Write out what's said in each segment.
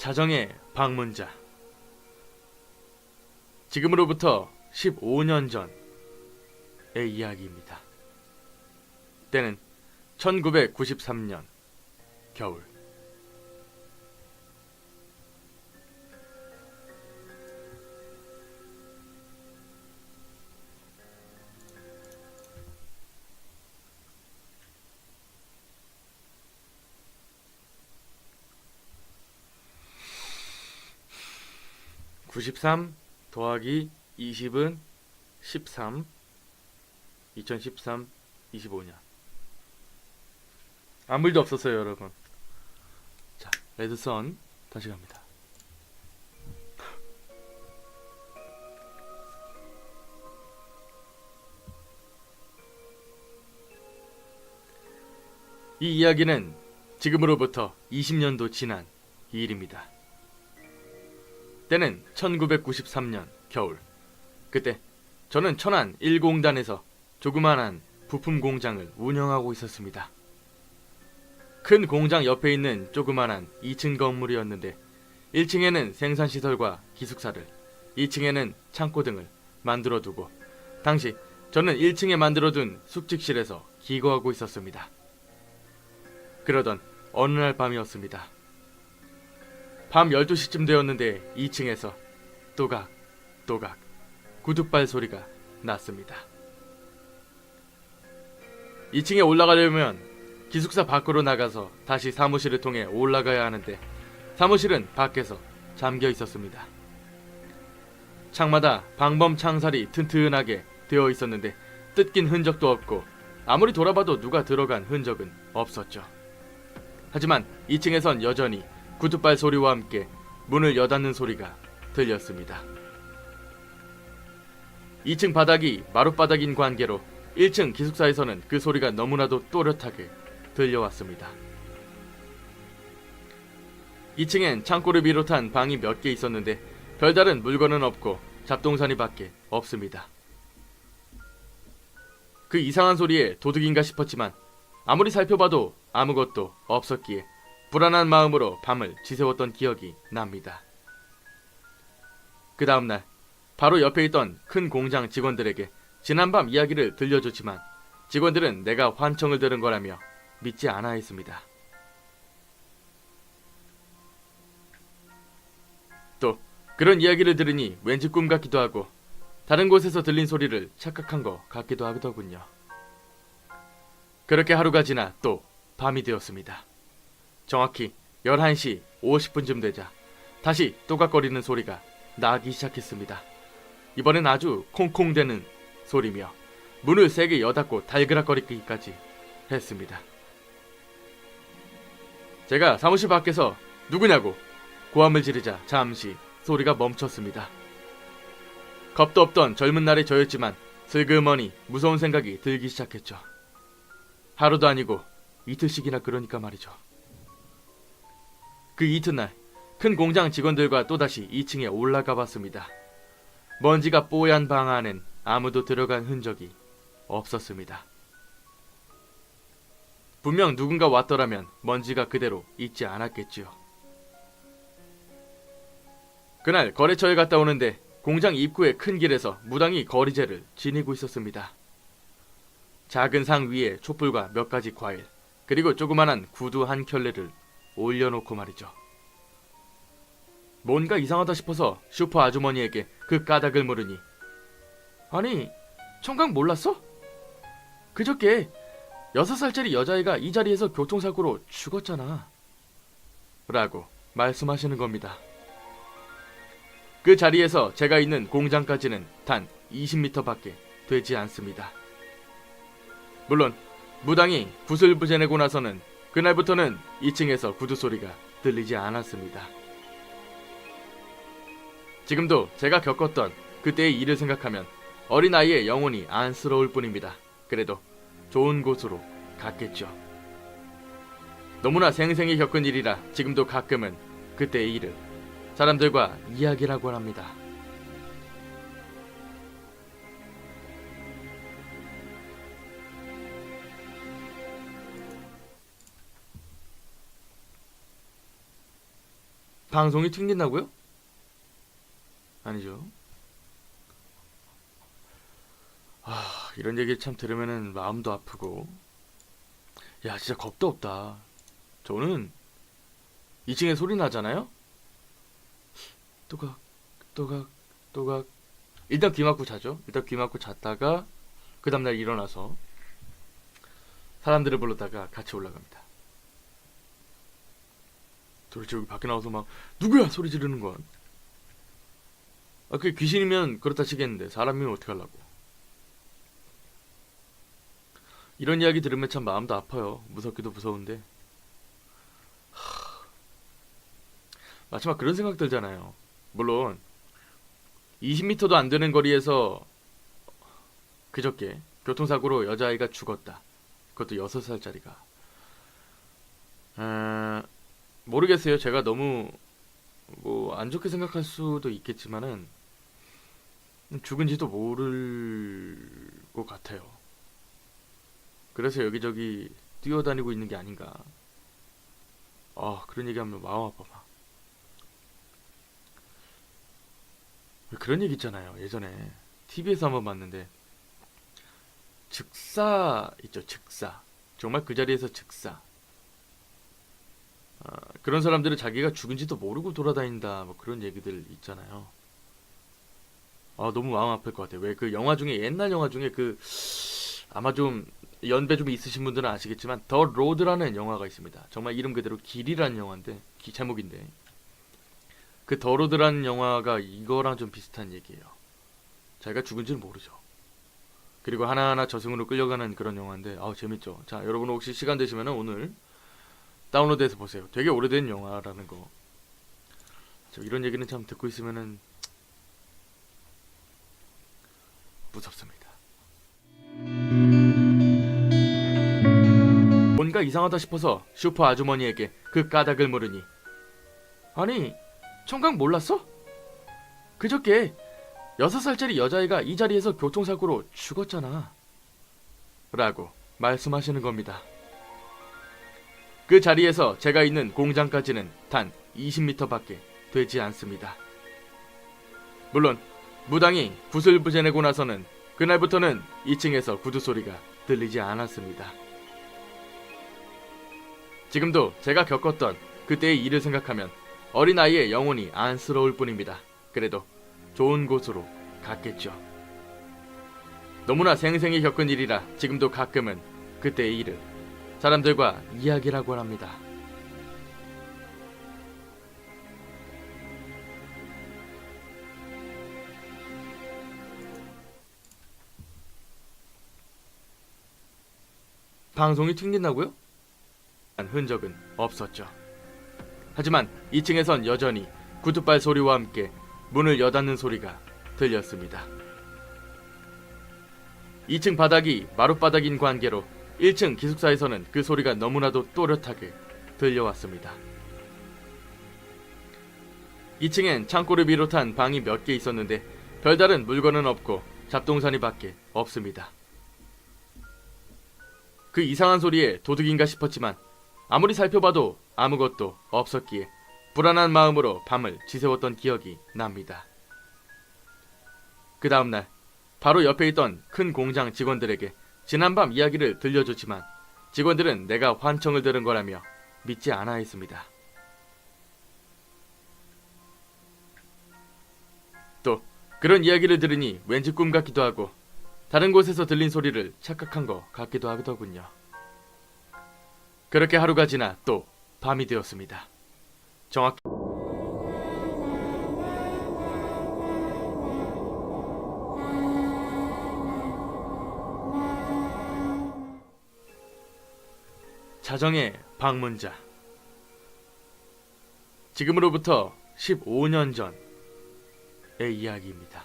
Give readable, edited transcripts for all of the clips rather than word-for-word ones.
자정의 방문자. 지금으로부터 15년 전의 이야기입니다. 때는 1993년 겨울. (93) 더하기 20은 13. 2013 25년. 아무 일도 없었어요, 여러분. 자, 레드선 다시 갑니다. 이 이야기는 지금으로부터 20년도 지난 이 일입니다. 때는 1993년 겨울. 그때 저는 천안 1공단에서 조그만한 부품 공장을 운영하고 있었습니다. 큰 공장 옆에 있는 조그만한 2층 건물이었는데 1층에는 생산시설과 기숙사를, 2층에는 창고 등을 만들어두고 당시 저는 1층에 만들어둔 숙직실에서 기거하고 있었습니다. 그러던 어느 날 밤이었습니다. 밤 12시쯤 되었는데 2층에서 또각또각 구둣발 소리가 났습니다. 2층에 올라가려면 기숙사 밖으로 나가서 다시 사무실을 통해 올라가야 하는데 사무실은 밖에서 잠겨 있었습니다. 창마다 방범 창살이 튼튼하게 되어 있었는데 뜯긴 흔적도 없고 아무리 돌아봐도 누가 들어간 흔적은 없었죠. 하지만 2층에선 여전히 구둣발 소리와 함께 문을 여닫는 소리가 들렸습니다. 2층 바닥이 마룻바닥인 관계로 1층 기숙사에서는 그 소리가 너무나도 또렷하게 들려왔습니다. 2층엔 창고를 비롯한 방이 몇 개 있었는데 별다른 물건은 없고 잡동사니 밖에 없습니다. 그 이상한 소리에 도둑인가 싶었지만 아무리 살펴봐도 아무것도 없었기에 불안한 마음으로 밤을 지새웠던 기억이 납니다. 그 다음날 바로 옆에 있던 큰 공장 직원들에게 지난밤 이야기를 들려줬지만 직원들은 내가 환청을 들은 거라며 믿지 않아 했습니다. 또 그런 이야기를 들으니 왠지 꿈 같기도 하고 다른 곳에서 들린 소리를 착각한 것 같기도 하더군요. 그렇게 하루가 지나 또 밤이 되었습니다. 정확히 11시 50분쯤 되자 다시 또각거리는 소리가 나기 시작했습니다. 이번엔 아주 콩콩대는 소리며 문을 세게 여닫고 달그락거리기까지 했습니다. 제가 사무실 밖에서 누구냐고 고함을 지르자 잠시 소리가 멈췄습니다. 겁도 없던 젊은 날의 저였지만 슬그머니 무서운 생각이 들기 시작했죠. 하루도 아니고 이틀씩이나 그러니까 말이죠. 그 이튿날 큰 공장 직원들과 또다시 2층에 올라가 봤습니다. 먼지가 뽀얀 방 안엔 아무도 들어간 흔적이 없었습니다. 분명 누군가 왔더라면 먼지가 그대로 있지 않았겠지요. 그날 거래처에 갔다 오는데 공장 입구의 큰 길에서 무당이 거리제를 지니고 있었습니다. 작은 상 위에 촛불과 몇 가지 과일, 그리고 조그만한 구두 한 켤레를 올려놓고 말이죠. 뭔가 이상하다 싶어서 슈퍼 아주머니에게 그 까닭을 물으니 아니, 청각 몰랐어? 그저께 6살짜리 여자애가 이 자리에서 교통사고로 죽었잖아 라고 말씀하시는 겁니다. 그 자리에서 제가 있는 공장까지는 단 20m 밖에 되지 않습니다. 물론 무당이 굿을 부재내고 나서는 그날부터는 2층에서 구두 소리가 들리지 않았습니다. 지금도 제가 겪었던 그때의 일을 생각하면 어린아이의 영혼이 안쓰러울 뿐입니다. 그래도 좋은 곳으로 갔겠죠. 너무나 생생히 겪은 일이라 지금도 가끔은 그때의 일을 사람들과 이야기라고 합니다. 방송이 튕긴다고요? 아니죠. 이런 얘기 참 들으면은 마음도 아프고. 야, 진짜 겁도 없다. 저는 2층에 소리 나잖아요? 또각, 또각, 또각. 일단 귀 막고 자죠. 일단 귀 막고 잤다가 그 다음날 일어나서 사람들을 불렀다가 같이 올라갑니다. 도대체 여기 밖에 나와서 막 누구야 소리 지르는 건. 그게 귀신이면 그렇다 치겠는데 사람이면 어떡하려고. 이런 이야기 들으면 참 마음도 아파요. 무섭기도 무서운데. 마지막 그런 생각 들잖아요. 물론 20m도 안 되는 거리에서 그저께 교통사고로 여자아이가 죽었다. 그것도 6살짜리가. 모르겠어요. 제가 너무 뭐 안 좋게 생각할 수도 있겠지만은 죽은지도 모를 것 같아요. 그래서 여기저기 뛰어다니고 있는 게 아닌가. 그런 얘기하면 마음 아파. 그런 얘기 있잖아요. 예전에 TV에서 한번 봤는데 즉사 있죠. 즉사. 정말 그 자리에서 즉사. 그런 사람들은 자기가 죽은지도 모르고 돌아다닌다. 뭐 그런 얘기들 있잖아요. 너무 마음 아플 것 같아요. 왜 그 영화 중에 옛날 영화 중에 아마 좀 연배 좀 있으신 분들은 아시겠지만 더 로드라는 영화가 있습니다. 정말 이름 그대로 길이라는 영화인데 제목인데 그 더 로드라는 영화가 이거랑 좀 비슷한 얘기예요. 자기가 죽은지는 모르죠. 그리고 하나하나 저승으로 끌려가는 그런 영화인데 재밌죠. 자, 여러분 혹시 시간 되시면 오늘 다운로드해서 보세요. 되게 오래된 영화라는 거. 이런 얘기는 참 듣고 있으면은 무섭습니다. 뭔가 이상하다 싶어서 슈퍼 아주머니에게 그 까닭을 물으니 아니 청각 몰랐어? 그저께 6살짜리 여자아이가 이 자리에서 교통사고로 죽었잖아 라고 말씀하시는 겁니다. 그 자리에서 제가 있는 공장까지는 단 20m 밖에 되지 않습니다. 물론 무당이 굿을 부재내고 나서는 그날부터는 2층에서 구두 소리가 들리지 않았습니다. 지금도 제가 겪었던 그때의 일을 생각하면 어린아이의 영혼이 안쓰러울 뿐입니다. 그래도 좋은 곳으로 갔겠죠. 너무나 생생히 겪은 일이라 지금도 가끔은 그때의 일을 사람들과 이야기라고 합니다. 방송이 튕긴다고요? 흔적은 없었죠. 하지만 2층에선 여전히 구두발 소리와 함께 문을 여닫는 소리가 들렸습니다. 2층 바닥이 마룻바닥인 관계로 1층 기숙사에서는 그 소리가 너무나도 또렷하게 들려왔습니다. 2층엔 창고를 비롯한 방이 몇 개 있었는데 별다른 물건은 없고 잡동사니 밖에 없습니다. 그 이상한 소리에 도둑인가 싶었지만 아무리 살펴봐도 아무것도 없었기에 불안한 마음으로 밤을 지새웠던 기억이 납니다. 그 다음날 바로 옆에 있던 큰 공장 직원들에게 지난밤 이야기를 들려줬지만 직원들은 내가 환청을 들은 거라며 믿지 않아 했습니다. 또 그런 이야기를 들으니 왠지 꿈 같기도 하고 다른 곳에서 들린 소리를 착각한 것 같기도 하더군요. 그렇게 하루가 지나 또 밤이 되었습니다. 정확히 자정의 방문자. 지금으로부터 15년 전의 이야기입니다.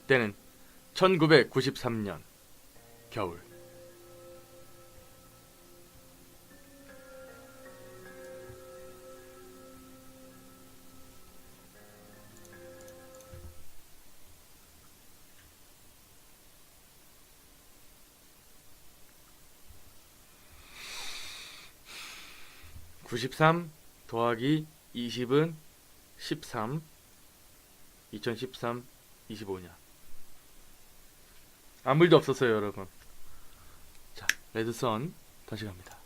때는 1993년 겨울. (93) 더하기 20은 13, 2013, 25냐. 아무 일도 없었어요, 여러분. 자, 레드선 다시 갑니다.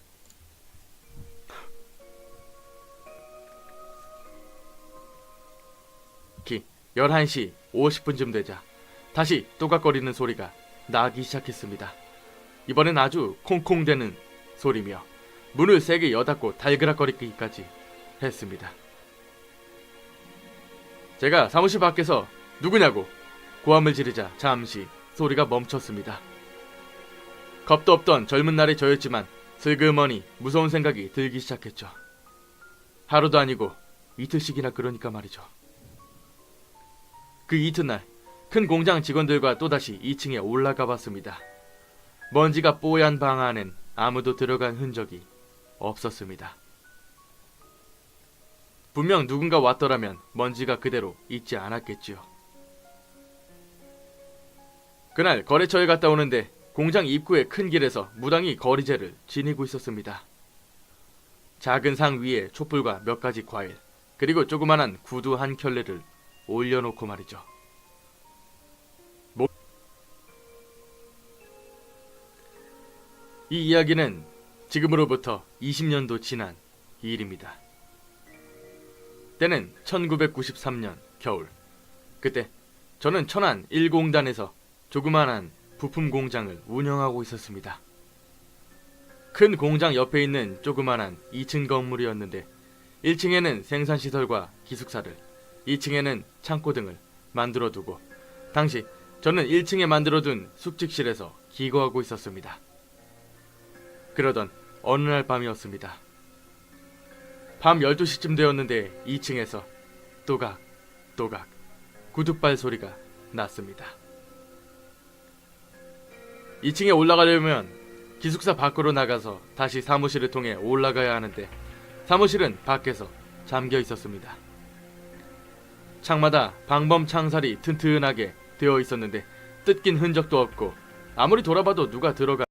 키 11시 50분쯤 되자 다시 또각거리는 소리가 나기 시작했습니다. 이번엔 아주 콩콩대는 소리며 문을 세게 여닫고 달그락거리기까지 했습니다. 제가 사무실 밖에서 누구냐고 고함을 지르자 잠시 소리가 멈췄습니다. 겁도 없던 젊은 날의 저였지만 슬그머니 무서운 생각이 들기 시작했죠. 하루도 아니고 이틀씩이나 그러니까 말이죠. 그 이튿날 큰 공장 직원들과 또다시 2층에 올라가 봤습니다. 먼지가 뽀얀 방 안엔 아무도 들어간 흔적이 없었습니다. 분명 누군가 왔더라면 먼지가 그대로 있지 않았겠지요. 그날 거래처에 갔다 오는데 공장 입구의 큰 길에서 무당이 거리제를 지니고 있었습니다. 작은 상 위에 촛불과 몇 가지 과일, 그리고 조그만한 구두 한 켤레를 올려놓고 말이죠. 이 이야기는 지금으로부터 20년도 지난 일입니다. 때는 1993년 겨울. 그때 저는 천안 1공단에서 조그만한 부품 공장을 운영하고 있었습니다. 큰 공장 옆에 있는 조그만한 2층 건물이었는데 1층에는 생산시설과 기숙사를, 2층에는 창고 등을 만들어두고 당시 저는 1층에 만들어둔 숙직실에서 기거하고 있었습니다. 그러던 어느 날 밤이었습니다. 밤 12시쯤 되었는데 2층에서 또각 구둣발 소리가 났습니다. 2층에 올라가려면 기숙사 밖으로 나가서 다시 사무실을 통해 올라가야 하는데 사무실은 밖에서 잠겨 있었습니다. 창마다 방범 창살이 튼튼하게 되어 있었는데 뜯긴 흔적도 없고 아무리 돌아봐도 누가 들어가